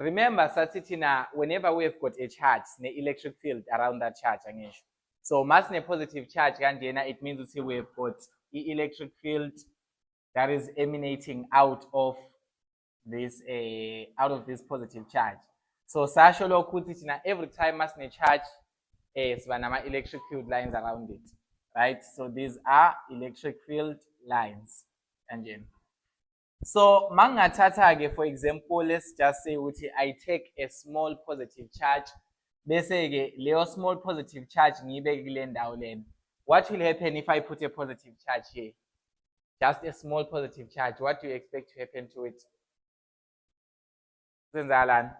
Remember, Satitina, whenever we've got a charge, the electric field around that charge. So, mass ne positive charge, it means we've got the electric field that is emanating out of this positive charge. So, Sasholo Kutitina, every time mass ne charge, Svanama electric field lines around it. Right? So, these are electric field lines. So, mangathatha for example, let's just say I take a small positive charge. Bese leo small positive charge ngiyibeke kule ndawo lena. What will happen if I put a positive charge here? Just a small positive charge. What do you expect to happen to it? Zenzalani?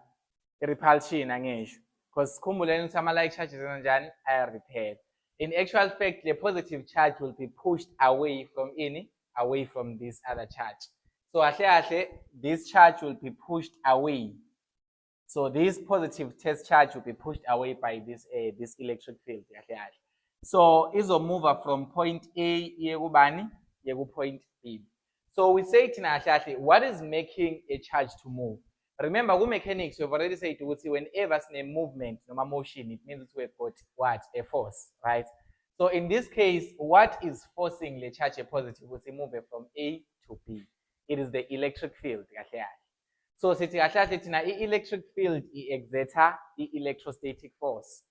Repulsion angisho. Because khumbuleni ukuthi ama-like charges kanjani aya-repel. In actual fact, the positive charge will be pushed away from this other charge. So this charge will be pushed away. So this positive test charge will be pushed away by this electric field. So it's a mover from point A to point B. So we say what is making a charge to move? Remember, with mechanics, we've already said whenever it's a movement, no motion, it means we've got what? A force, right? So in this case, what is forcing the charge a positive? We move it from A to B. It is the electric field. So the electric field exerts the electrostatic force.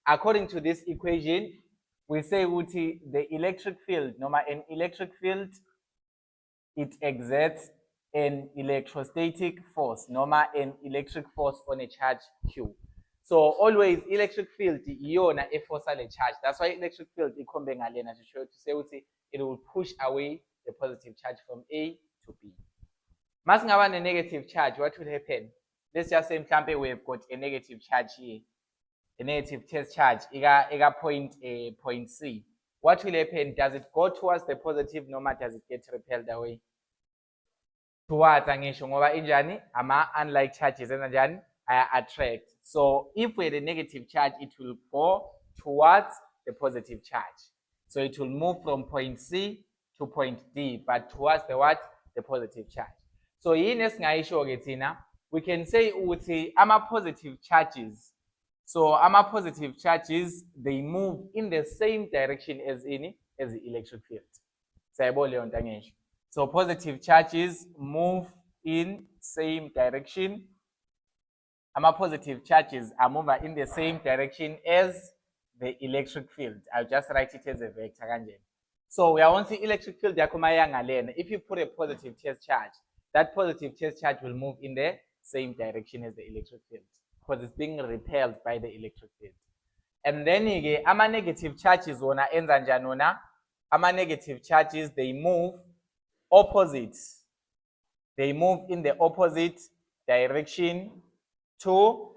According to this equation, we say the electric field, an electric field, it exerts an electrostatic force, an electric force on a charge Q. So always electric field iyona eforce le charge. That's why electric field ikhombe ngalena to show to say it will push away the positive charge from A to B. Mas ngaba a negative charge, what will happen? Let's just say mhlambe we've got a negative charge here. A negative test charge, ega point C. What will happen? Does it go towards the positive, does it get repelled away? Towards angisho ngoba injani ama unlike charges enjani attract. So if we had a negative charge, it will go towards the positive charge. So it will move from point C to point D, but towards the what? The positive charge. So yini esingayisho-ke thina, we can say ukuthi ama positive charges. So ama positive charges, they move in the same direction as the electric field. Sayibona leyo nto angisho. So positive charges move in same direction. Ama positive charges are moving in the same direction as the electric field. I'll just write it as a vector kanje. So we are on the electric field yakho mayangalena. If you put a positive test charge, that positive test charge will move in the same direction as the electric field because it's being repelled by the electric field. And then ama negative charges wona enza njani wona? Ama negative charges, they move opposite. They move in the opposite direction to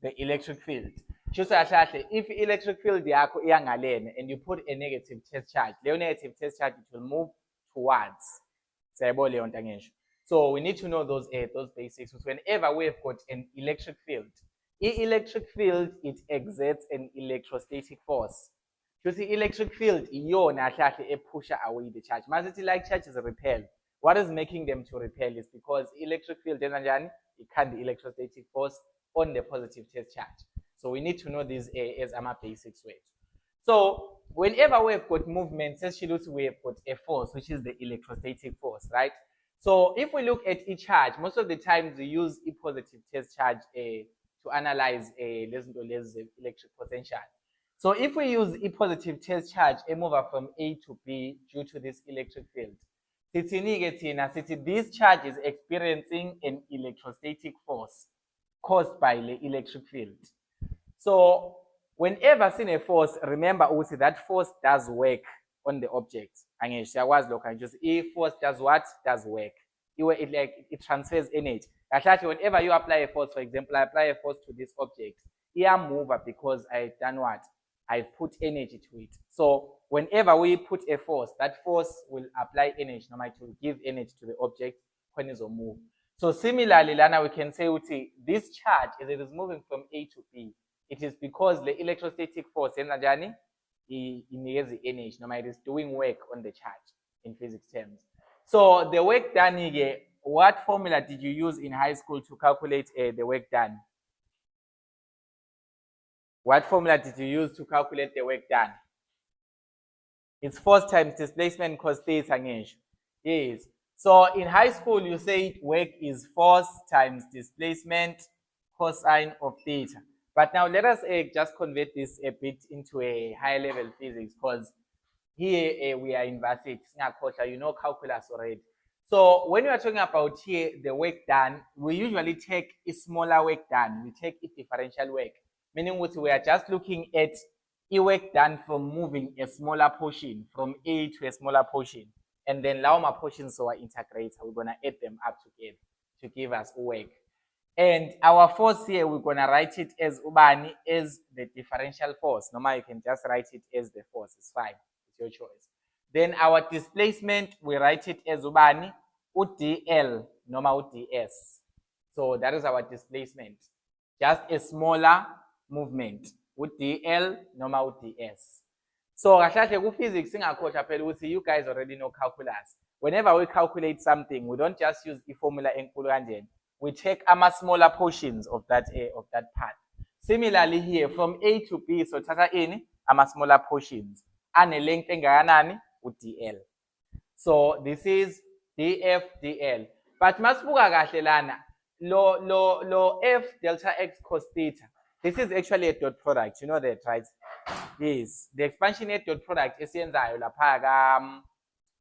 the electric field. If electric field yakho iyangalena and you put a negative test charge, the negative test charge, it will move towards. So we need to know those basics. Whenever we've got an electric field, it exerts an electrostatic force. You see, electric field push away the charge. Masity like charges repel. What is making them to repel is because electric field it can the electrostatic force on the positive test charge. So we need to know these as our basics way. So whenever we've got movement, we've got a force, which is the electrostatic force, right? So if we look at each charge, most of the times we use a positive test charge to analyze electric potential. So if we use a positive test charge, a mover from A to B due to this electric field, this charge is experiencing an electrostatic force caused by the electric field. So whenever seen a force, remember also that force does work on the object. And just a force does what? Does work. It transfers energy. Whenever you apply a force, for example, I apply a force to this object, here move because I've done what? I've put energy to it. So whenever we put a force, that force will apply energy, no matter to give energy to the object when it move. So similarly, Lana, we can say this charge, as it is moving from A to B, it is because the electrostatic force in the journey is energy, no matter it is doing work on the charge in physics terms. So the work done here, what formula did you use in high school to calculate the work done? What formula did you use to calculate the work done? It's force times displacement cos theta ngisho. Yes. So in high school, you say work is force times displacement cosine of theta. But now let us just convert this a bit into a higher level physics, because here we are in varsity. You know calculus already. So when we are talking about here the work done, we usually take a smaller work done. We take a differential work, meaning what we are just looking at a work done from moving a smaller portion from A to a smaller portion. And then lauma portions so our integrator, we're gonna add them up together to give us work. And our force here, we're gonna write it as ubani as the differential force. Normal, you can just write it as the force. It's fine. It's your choice. Then our displacement, we write it as ubani udl normal ds. So that is our displacement. Just a smaller movement udl normal ds. So kahle ku physics singakhohlwa phela ukuthi you guys already know calculus. Whenever we calculate something, we don't just use the formula enkulu kanjena. We take smaller portions of that part. Similarly here, from A to B, so tata ini smaller portions. Ane length engakanani udl. So this is df dl. But masibuka kahle lana lo f delta x cos theta. This is actually a dot product. You know that, right? Yes, the expansionate dot product esiyenzayo lapha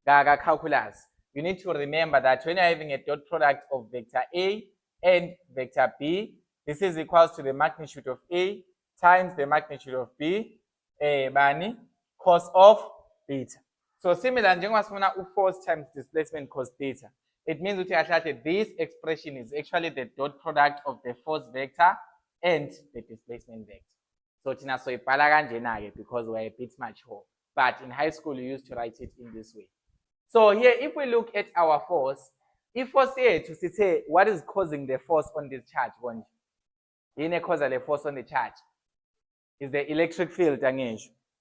ka calculus. You need to remember that when you're having a dot product of vector A and vector B, this is equals to the magnitude of A times the magnitude of B, bani, cos of theta. So similar, njengoba sifuna force times displacement cos theta. It means that this expression is actually the dot product of the force vector and the displacement vector. So tina so ibhala kanjena because we're a bit mature. But in high school, you used to write it in this way. So here, if we look at our force, if force here to say what is causing the force on this charge, in cause the force on the charge is the electric field.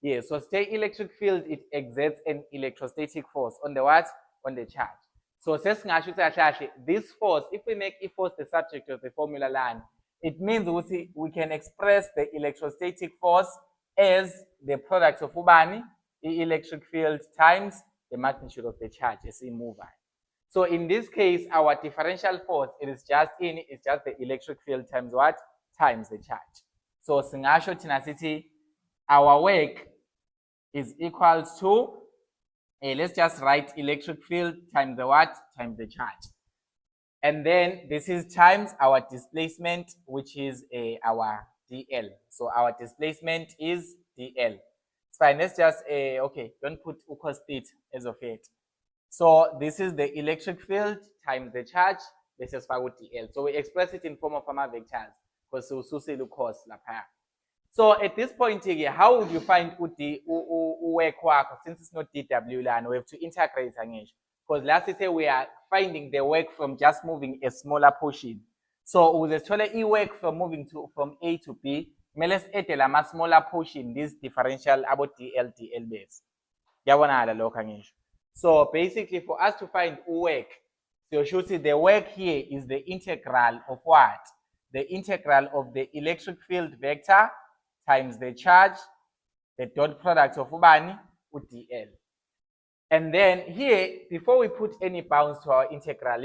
Yeah, so stay electric field, it exerts an electrostatic force on the what? On the charge. So this force, if we make a force the subject of the formula line, it means we can express the electrostatic force as the product of ubani, the electric field times the magnitude of the charge as we move on. So in this case, our differential force, it's just the electric field times what? Times the charge. So singasho tina sithi our work is equal to, let's just write electric field times the what? Times the charge. And then this is times our displacement, which is our dl. So our displacement is dl. It's fine. Let's just, okay, don't put cos theta as of it. So this is the electric field times the charge. This is with dl. So we express it in form of vectors because we will cos lapha. So at this point here, how would you find work since it's not dw line? We have to integrate again. Because last say we are finding the work from just moving a smaller portion. So with the total work from moving from A to B, let's add a smaller portion, this differential about dl base. So basically for us to find work, so you should see the work here is the integral of what? The integral of the electric field vector times the charge, the dot product of ubani with dl. And then here, before we put any bounds to our integral,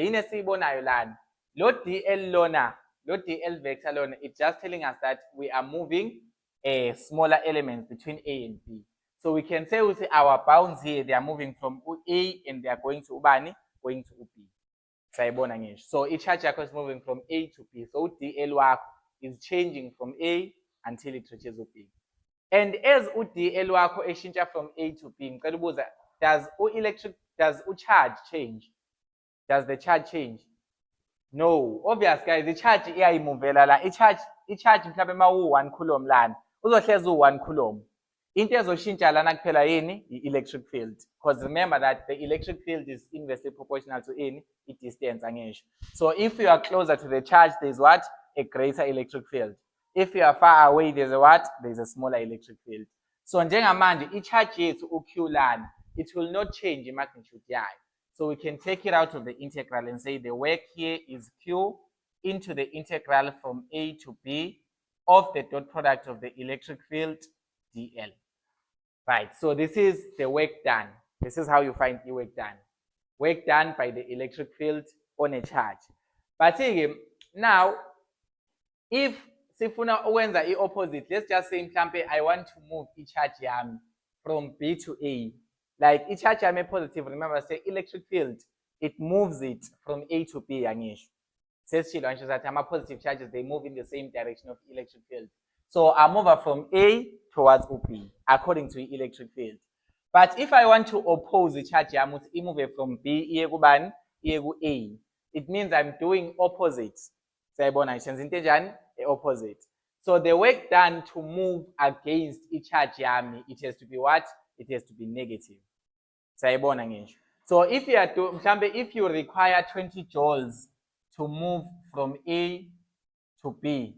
lo dl vector lona, it's just telling us that we are moving a smaller elements between A and B. So we can say our bounds here, they are moving from A and they are going to ubani, going to B. So each charge is moving from A to B. So dl is changing from A until it reaches B. And as dl wakho eshintsha from A to B, does charge change? Does the charge change? No. Obvious, guys, the charge iyayimuvela la. I-charge mhlawumbe uma 1 coulomb lana, uzohlezi 1 coulomb. Into ezoshintsha lana kuphela yini? I-electric field. Because remember that the electric field is inversely proportional to i-distance angisho. So if you are closer to the charge, there's what? A greater electric field. If you are far away, there's a what? There's a smaller electric field. So njengamanje i-charge yethu uq lana, it will not change in magnitude yayo. So we can take it out of the integral and say the work here is Q into the integral from A to B of the dot product of the electric field dl. Right, so this is the work done. This is how you find the work done. Work done by the electric field on a charge. But now, if sifuna ukwenza i-opposite, let's just say mhlampe I want to move i-charge yami from B to A. Like i-charge yami positive, remember say electric field, it moves it from A to B yangisho. Sesishilo ngisho that ama-positive charges, they move in the same direction of electric field. So I move from A towards B according to the electric field. But if I want to oppose the charge yami, I move from B iye kubani iye ku-A, it means I'm doing opposite. Sayibona ngisho into enjani? Opposite. So the work done to move against i-charge yami, it has to be what? It has to be negative. Sayibona ngisho. So if you are to, if you require 20 joules to move from A to B,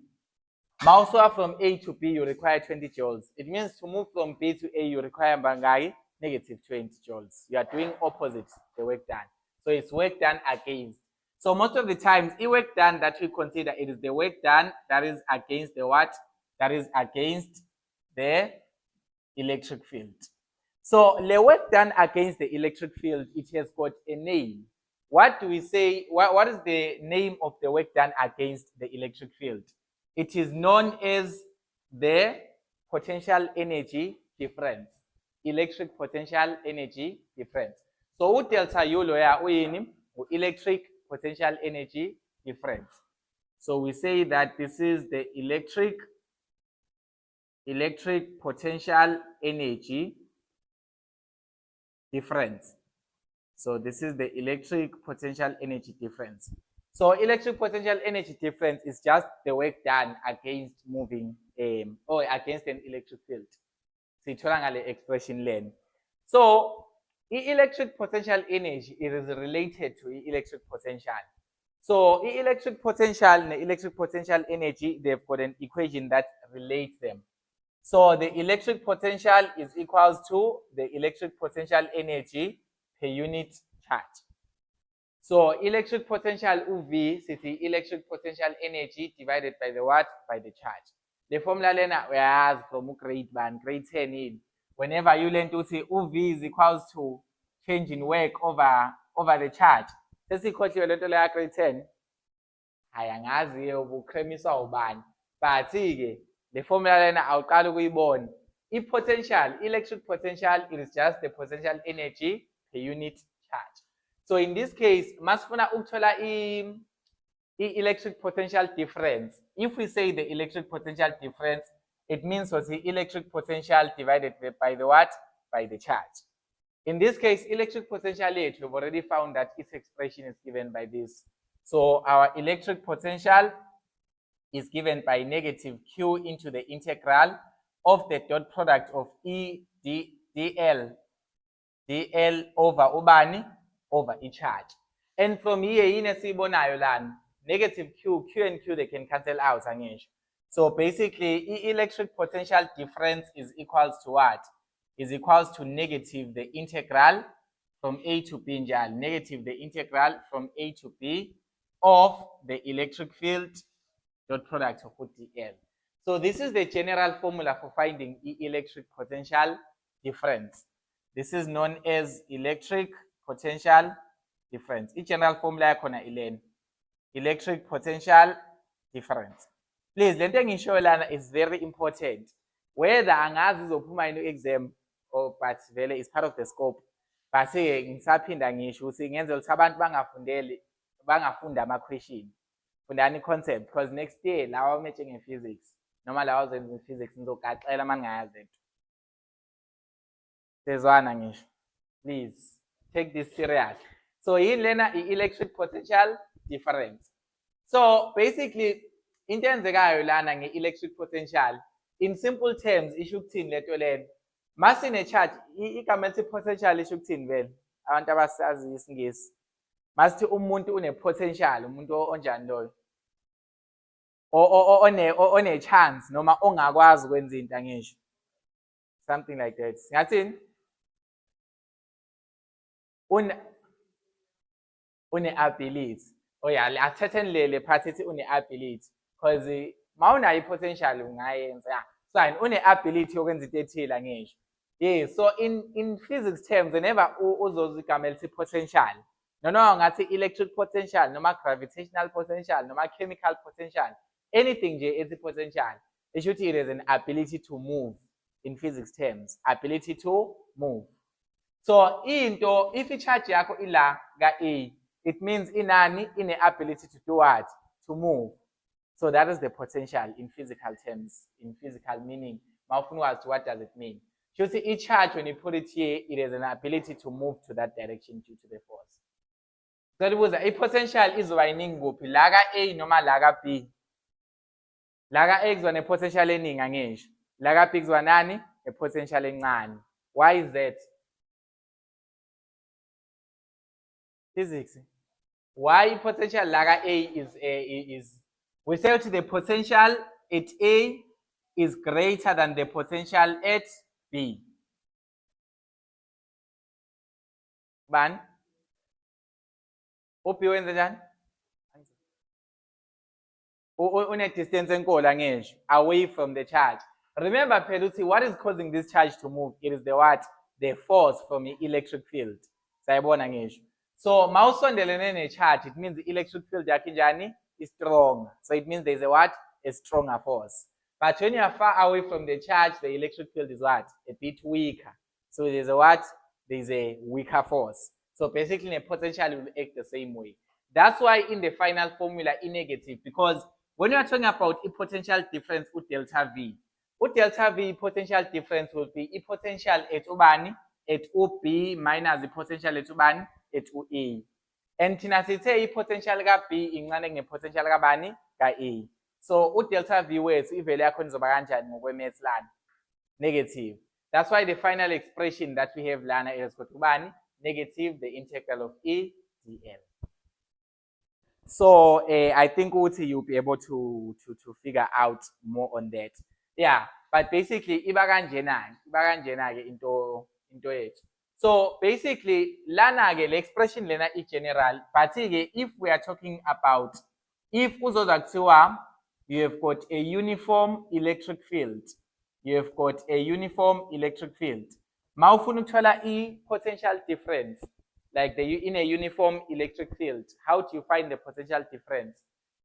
Mausa from A to B, you require 20 joules. It means to move from B to A, you require bangai negative 20 joules. You are doing opposite the work done. So it's work done against. So most of the times, the work done that we consider, it is the work done that is against the what? That is against the electric field. So the work done against the electric field, it has got a name. What do we say? What is the name of the work done against the electric field? It is known as the potential energy difference. Electric potential energy difference. So delta U loya uyini electric potential energy difference. So we say that this is the electric potential energy difference. So this is the electric potential energy difference. So electric potential energy difference is just the work done against moving or against an electric field. Sithola ngale expression len. So electric potential energy, it is related to electric potential. So electric potential and electric potential energy, they've got an equation that relates them. So the electric potential is equals to the electric potential energy per unit charge. So electric potential UV is the electric potential energy divided by the what? By the charge. The formula lena we have from grade 1, grade 10 in. Whenever you learn to say UV is equals to change in work over the charge. This is what you learn to grade 10. Ayangazi ubukremiswa ubani. But the formula lena awuqala ukuyibona. I-potential, electric potential, it is just the potential energy per unit charge. So in this case, masifuna ukuthola electric potential difference. If we say the electric potential difference, it means what's the electric potential divided by the what? By the charge. In this case, electric potential rate, we've already found that its expression is given by this. So our electric potential is given by negative Q into the integral of the dot product of dl over ubani over a charge. And from here, inesibonayo lana, negative Q and Q, they can cancel out. So basically, electric potential difference is equals to what? Is equals to negative the integral from A to B, negative the integral from A to B of the electric field dot product of dl. So this is the general formula for finding electric potential difference. This is known as electric potential difference. Each general formula yakhona electric potential difference. Please, lento engisho lana is very important. Whether angazi izophuma yini exam or but vele is part of the scope. But ngisaphinda ngisho ukuthi ngenzela ukuthi abantu bangafunda ama-question. Fundani concept because next year lawa matching in physics noma lawa zenza in physics nizogaxela maningayazi into. Sezwana ngisho. Please take this serious. So in lena electric potential difference. So basically into enzekayo lana nge-electric potential, in simple terms isho ukuthini leto lena. Masine charge igama elithi potential isho ukuthini vele abantu abasazi isingisi. Masithi umuntu une potential, umuntu onjani loyo? One chance noma ongakwazi ukwenza into angisho. Something like that. Singathini? une-ability. Oh yeah, asithathe le part ethi une-ability because mawunayo i-potential ungayenza. Yeah. So une-ability yokwenza into ethile ngisho. Yeah, so in physics terms, whenever uzozwa igama elithi potential, noma ngathi electric potential, noma gravitational potential, noma chemical potential, anything nje ethi potential, it should it is an ability to move in physics terms, ability to move. So into if i-charge yakho ila ka-A, it means inani ine-ability to do what? To move. So that is the potential in physical terms, in physical meaning. What does it mean? You see, each charge, when you put it here, it has an ability to move to that direction due to the force. So it was a potential is winding group, laga A noma laga B. Laga A is a potential ening angesh. Laga B is nani? A potential encane. Why is that? Physics. Why potential laga A is we say to the potential at A is greater than the potential at B. Ban? Uphi wenze njani? Une distance enkulu angesho away from the charge. Remember phela uthi what is causing this charge to move? It is the what? The force from the electric field. Sayibona ngisho. So mawusondelene ne-charge, it means the electric field yakho njani is strong. So it means there's a what? A stronger force. But when you are far away from the charge, the electric field is what? A bit weaker. So there's a what? There's a weaker force. So basically the potential will act the same way. That's why in the final formula in negative, because when you are talking about a potential difference with delta V potential difference will be a potential at ubani at UB minus the potential at ubani at UA. And thina sithe i-potential ka-B incane nge-potential kabani ka-A. So u-delta V wethu ivele yakho izoba kanjani ngokwe-maths lana? Negative. That's why the final expression that we have lana is kubani? Negative the integral of E dl. So I think you'll be able to figure out more on that. Yeah, but basically iba kanjena ke into yethu. So basically lana ke le expression lena is general, but ke if we are talking about if uzoza kuthiwa you have got a uniform electric field, you have got a uniform electric field. Mawufuna ukuthola i-potential difference like in a uniform electric field, how do you find the potential difference?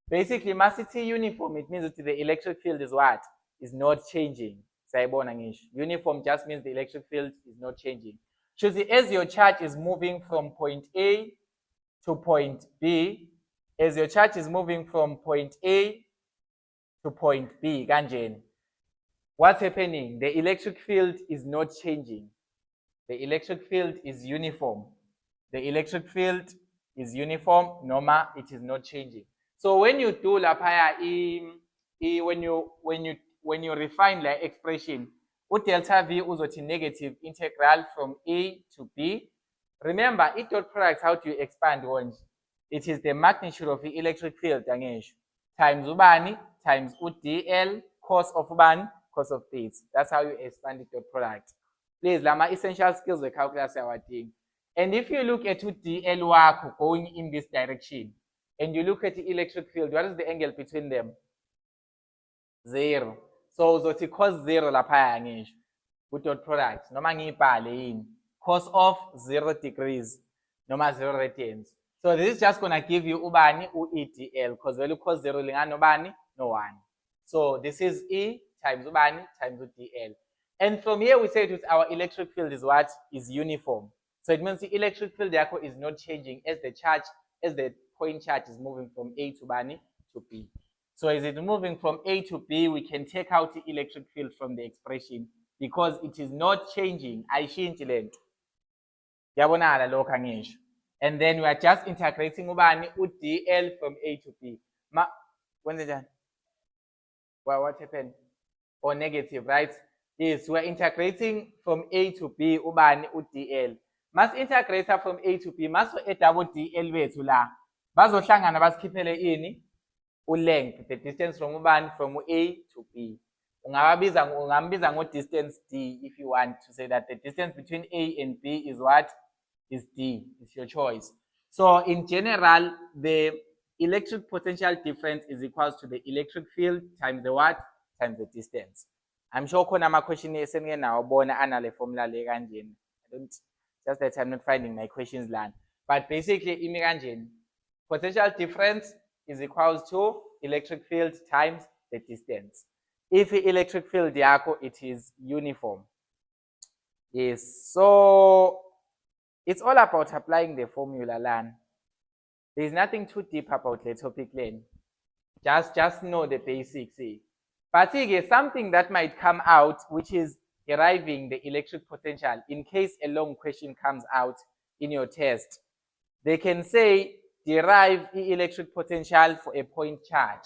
Basically, masity uniform, it means that the electric field is what? Is not changing. Uniform just means the electric field is not changing. So as your charge is moving from point A to point B, as your charge is moving from point A to point B, what's happening? The electric field is not changing. The electric field is uniform. The electric field is uniform, normal, it is not changing. So when you do lapaya when you refine the expression, delta V uzothi negative integral from A to B. Remember, dot product, how do you expand one? It is the magnitude of the electric field times ubani times udl cos of ubani cos of this. That's how you expand the dot product. Please, lama essential skills we calculus our thing. And if you look at dl wako going in this direction, and you look at the electric field, what is the angle between them? 0. So uzothi cos 0 laphaya ngisho ku dot product noma ngiyibhale yini cos of 0 degrees noma 0 radians. So this is just gonna give you ubani u-EDL because value cos 0 lingana nobani no 1. So this is E times ubani times u-DL. And from here we say that our electric field is what? Is uniform. So it means the electric field yakho is not changing as the point charge is moving from A to bani to B. So as it's moving from A to B, we can take out the electric field from the expression because it is not changing. Ayishintshi lento. Yabonala lokho angisho. And then we are just integrating ubani u-DL from A to B. When's it done? Well, what happened? Or negative, right? Yes, we are integrating from A to B ubani u-DL. Mas integrator from A to B, mas edabo DL wethu la. Bazohlangana basikhiphele ini? U-length, the distance from ubani from A to B. Ungambiza ngo-distance D if you want to say that the distance between A and B is what? Is D. It's your choice. So in general, the electric potential difference is equals to the electric field times the what? Times the distance. I'm sure khona ama-question esengike nawabona anale formula le kanjeni. I don't, just that I'm not finding my questions land. But basically, imi kanjeni. Potential difference is equals to electric field times the distance. If the electric field yakho, it is uniform. Yes, so it's all about applying the formula lan. There's nothing too deep about the topic lane. Just know the basics. But something that might come out, which is deriving the electric potential, in case a long question comes out in your test, they can say derive the electric potential for a point charge.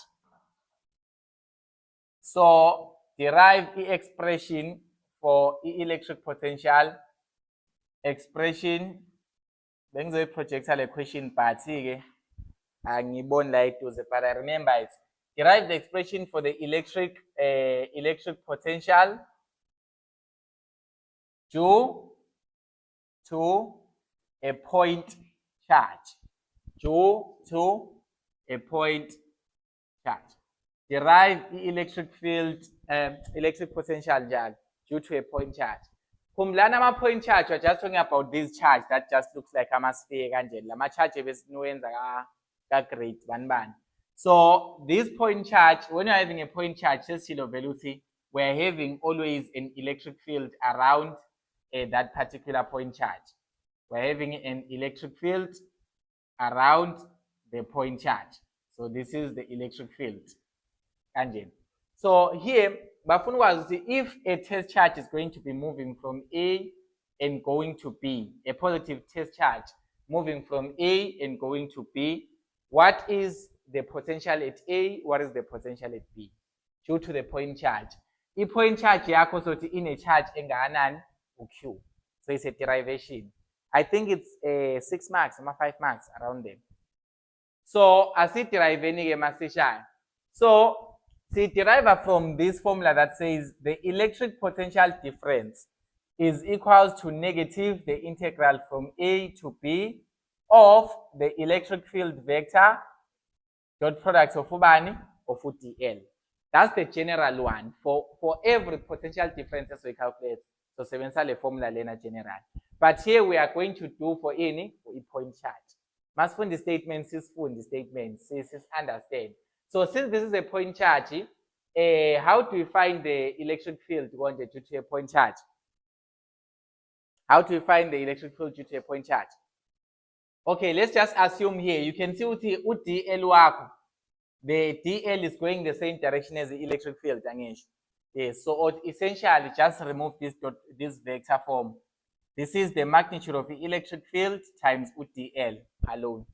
So derive the expression for the electric potential expression. Bengizoyiprojecta le question but angiboni la eduze, but I remember it. Derive the expression for the electric potential due to a point charge. Due to a point charge. Derive the electric field, electric potential due to a point charge. Kumlana ama point charge, we're just talking about this charge that just looks like a sphere kanjani. Lama charge ebesinowenza ka grade banibani. So this point charge, when you're having a point charge, just velocity, we're having always an electric field around that particular point charge. We're having an electric field around the point charge. So this is the electric field. So here, bafuna ukwazi if a test charge is going to be moving from A and going to B, a positive test charge moving from A and going to B, what is the potential at A, what is the potential at B, due to the point charge. The point charge yakho sothi in a charge engakanani uQ. So it's a derivation. I think it's 6 marks or 5 marks around them. So asiderive-ni ke masishaya. So see, derive from this formula that says the electric potential difference is equals to negative the integral from A to B of the electric field vector dot product of ubani of dl. That's the general one for every potential differences we calculate. So sebenzisa le formula lena general. But here we are going to do for any for a point charge. Masifundi statements, sisifundi statements, sis understand. So since this is a point charge, how do we find the electric field due to a point charge? How do we find the electric field due to a point charge? Okay, let's just assume here. You can see DL wakho. The DL is going the same direction as the electric field. Yes, so essentially just remove this vector form. This is the magnitude of the electric field times DL alone.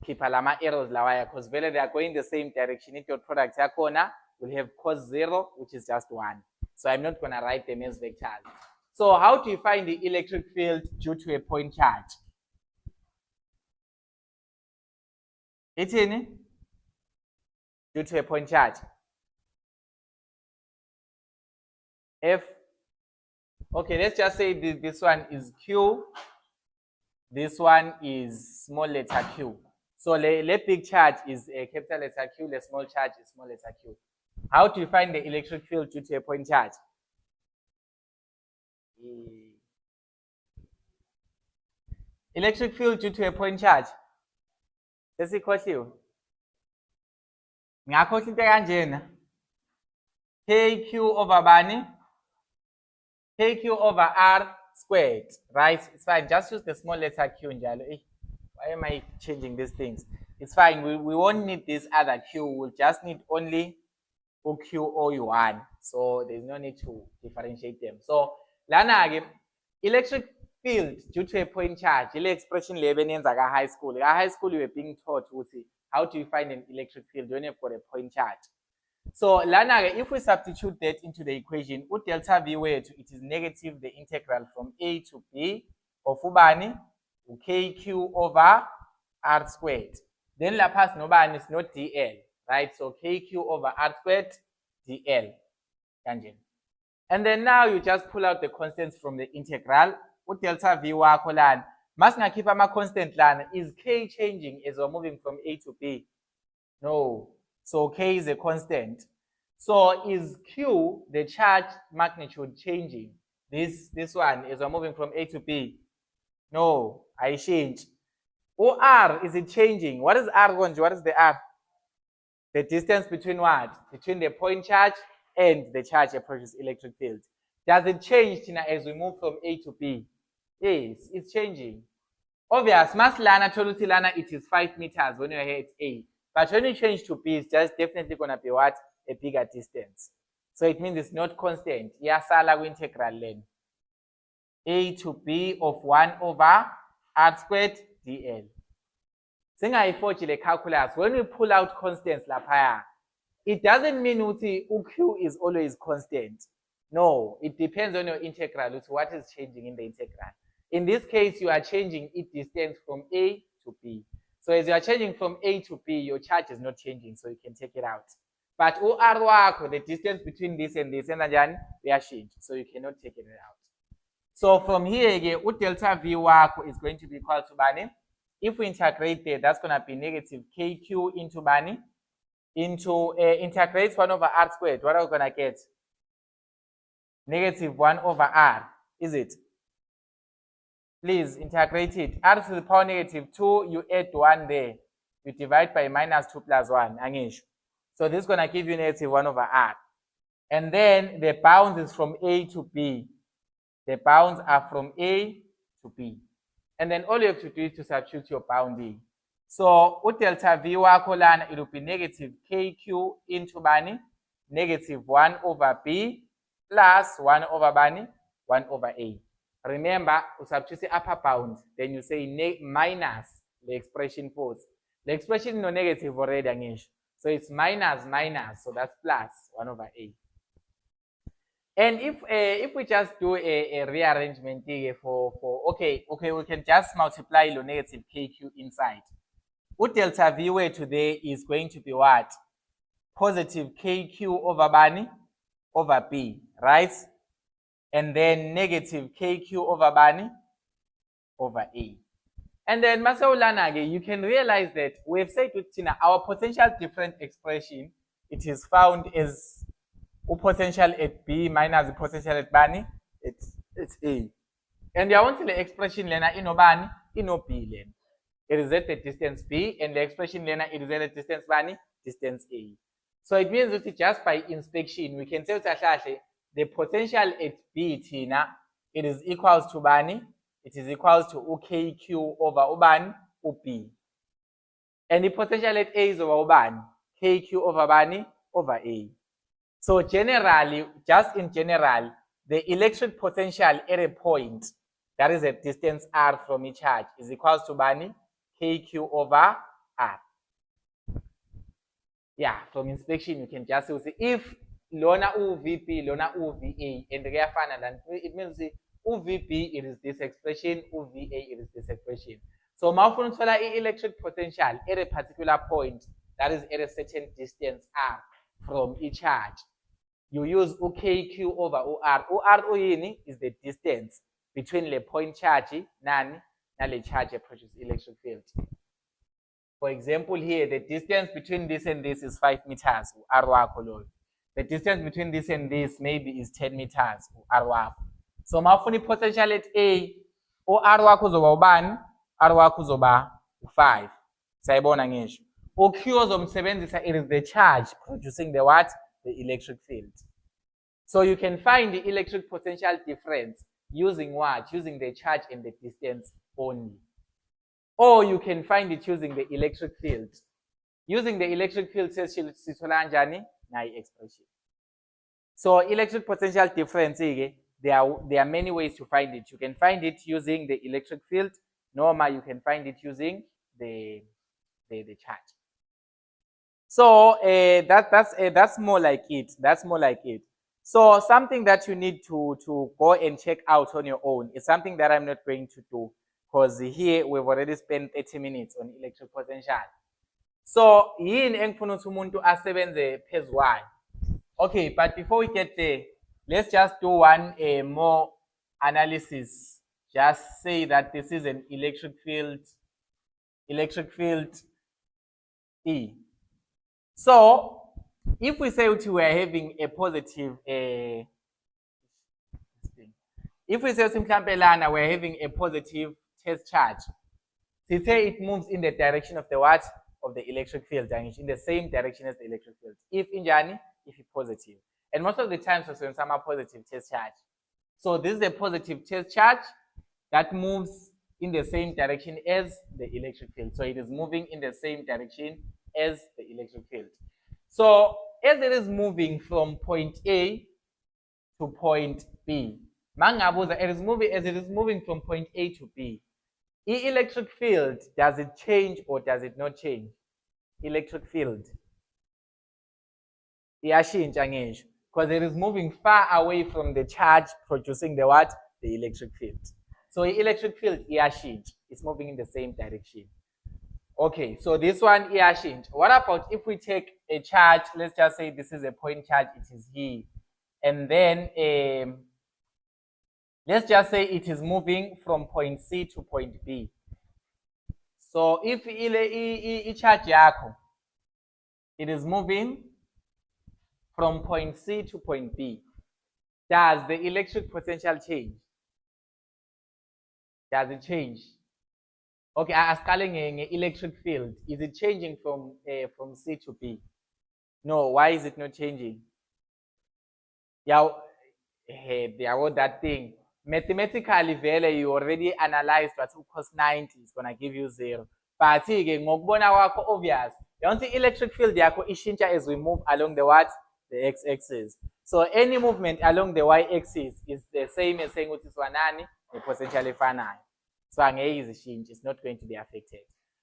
Keep lama arrows lawaya because they are going the same direction. If your product corner will have cos 0, which is just 1. So I'm not gonna write them as vectors. So how do you find the electric field due to a point charge? It's in due to a point charge. F. Okay, let's just say this one is Q. This one is small letter Q. So the big charge is a capital letter Q, the small charge is small letter q. How do you find the electric field due to a point charge? Electric field due to a point charge. Sesikhohliwe. Ngakhohlwa into kanjena. KQ over bani? KQ over R squared, right? It's fine. Just use the small letter Q njalo. Why am I changing these things? It's fine. We won't need this other Q. We'll just need only OQ or U1. So there's no need to differentiate them. So lana again, electric field due to a point charge. The expression lebenenza ka high school. Ka high school you were being taught how do you find an electric field when you've got a point charge. So lana, if we substitute that into the equation, delta V where it is negative the integral from A to B of ubani KQ over R squared. Then la pass no bani is not DL, right? So KQ over R squared DL. And then now you just pull out the constants from the integral. Delta V wakho lana Mas keep ama constant lana. Is K changing as we're moving from A to B? No. So K is a constant. So is Q, the charge magnitude, changing? This one, as we're moving from A to B? No, I change. OR, is it changing? What is R going to? What is the R? The distance between what? Between the point charge and the charge approaches electric field. Does it change as we move from A to B? Yes, it's changing. Obvious, mass lana, total lana, it is 5 meters when you're here at A. But when you change to B, it's just definitely going to be what? A bigger distance. So it means it's not constant. Yasala integral length. A to B of 1 over R squared dl. Singayifojile calculus, when we pull out constants lapha, it doesn't mean Q is always constant. No, it depends on your integral, what is changing in the integral. In this case, you are changing its distance from A to B. So as you are changing from A to B, your charge is not changing, so you can take it out. But OR, the distance between this and this, and then we are changed, so you cannot take it out. So from here again, delta V is going to be equal to bani. If we integrate there, that's going to be negative KQ into bani into integrate 1 over R squared. What are we going to get? Negative 1 over R, is it? Please integrate it. R to the power negative 2, you add 1 there. You divide by minus 2 plus 1. So this is going to give you negative 1 over R. And then the bounds is from A to B. The bounds are from A to B. And then all you have to do is to substitute your bounding. So delta V lana, it will be negative KQ into bani, negative 1 over B plus 1 over bani, 1 over A. Remember, you substitute the upper bound, then you say minus the expression force. The expression is no negative already, so it's minus minus, so that's plus 1 over A. And if we just do a rearrangement here okay, we can just multiply the negative KQ inside. What delta V today is going to be what? Positive KQ over bani over B, right? And then negative KQ over bani over A. And then Masaulana, you can realize that we've said with our potential difference expression, it is found as potential at B minus the potential at bani, it's A. And you want the expression lena ino bani, ino B lena. It is at the distance B, and the expression lena it is at the distance bani, distance A. So it means that just by inspection, we can say that the potential at B tina, it is equals to bani, it is equals to KQ over ubani, UB. And the potential at A is over ubani, KQ over bani over A. So generally, just in general, the electric potential at a point, that is a distance R from each charge, is equals to bani, KQ over R. Yeah, from inspection, you can just say if lona UVP, lona UVA, and it means UVP, it is this expression, UVA, it is this expression. So, the electric potential at a particular point, that is at a certain distance R from each charge. You use UKQ over OR. OR is the distance between the point charge and the charge approaches electric field. For example, here, the distance between this and this is 5 meters. The distance between this and this maybe is 10 meters. So, my potential at A, OR kuzoba 5. Sayibona ngisho. OQ it is the charge producing the what? The electric field. So you can find the electric potential difference using what? Using the charge and the distance only. Or you can find it using the electric field. Using the electric field says expression. So electric potential difference, there are many ways to find it. You can find it using the electric field. Normal, you can find it using the charge. So that's more like it. That's more like it. So something that you need to go and check out on your own is something that I'm not going to do because here we've already spent 30 minutes on electric potential. So yini engifuna ukuthi umuntu asebenze phezulu. Okay, but before we get there, let's just do one more analysis just say that this is an electric field E. So if we say we are having a positive if we say mhlambe we're having a positive test charge, say it moves in the direction of the what? Of the electric field, in the same direction as the electric field. If injani, if it's positive. And most of the times when some are positive test charge. So this is a positive test charge that moves in the same direction as the electric field. So it is moving in the same direction as the electric field. So as it is moving from point A to point B, as it is moving from point A to B, the electric field, does it change or does it not change? Electric field. Because it is moving far away from the charge producing the what? The electric field. So the electric field is moving in the same direction. Okay, so this one what about if we take a charge, let's just say this is a point charge, it is here, and then let's just say it is moving from point C to point B. So if charge yakho, it is moving from point C to point B, does the electric potential change? Does it change? Okay, ascaling electric field, is it changing from C to B? No, why is it not changing? Yeah, that thing. Mathematically, you already analyzed what cos 90 is gonna give you 0. But obvious. The electric field ishintsha as we move along the what? The x-axis. So any movement along the y-axis is the same as saying what is wanani, the potential efanayo. So it's not going to be affected.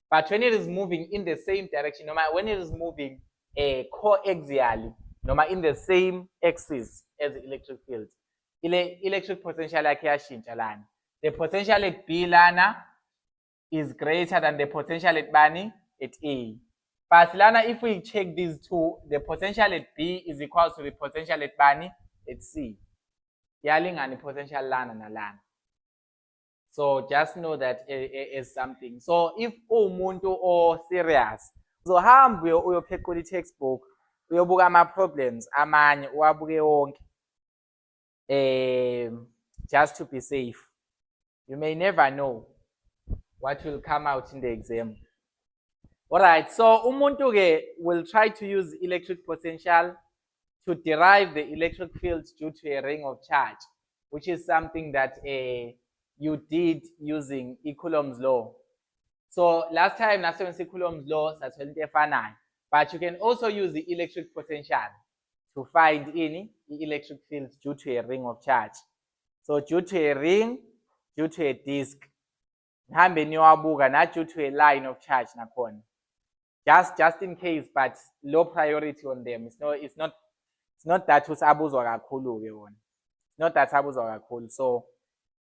But when it is moving in the same direction, no matter when it is moving coaxially, no matter in the same axis as the electric field, electric potential the potential at B lana is greater than the potential at Bani at A. But lana, if we check these two, the potential at B is equal to the potential at Bani at C. Yaling the potential lana na lana. So just know that is something. So if umuntu or serious, so hambe uyopheka kuli textbook, uyobuka ama problems amanye uwabuke wonke. Just to be safe. You may never know what will come out in the exam. Alright, so umuntu will try to use electric potential to derive the electric field due to a ring of charge, which is something that you did using Coulomb's law. So last time I said Coulomb's law, but you can also use the electric potential to find any electric field due to a ring of charge. So due to a ring, due to a disk, not due to a line of charge. Just in case, but low priority on them. It's not that usabuzwa kakhulu ke wona. Not that usabuzwa kakhulu. So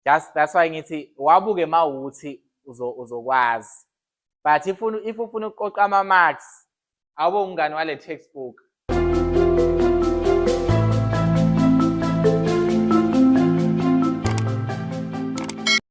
that's why ngithi wabuke mawuthi uzokwazi. But if ufuna uqoqa ama marks, awube ungani wale textbook,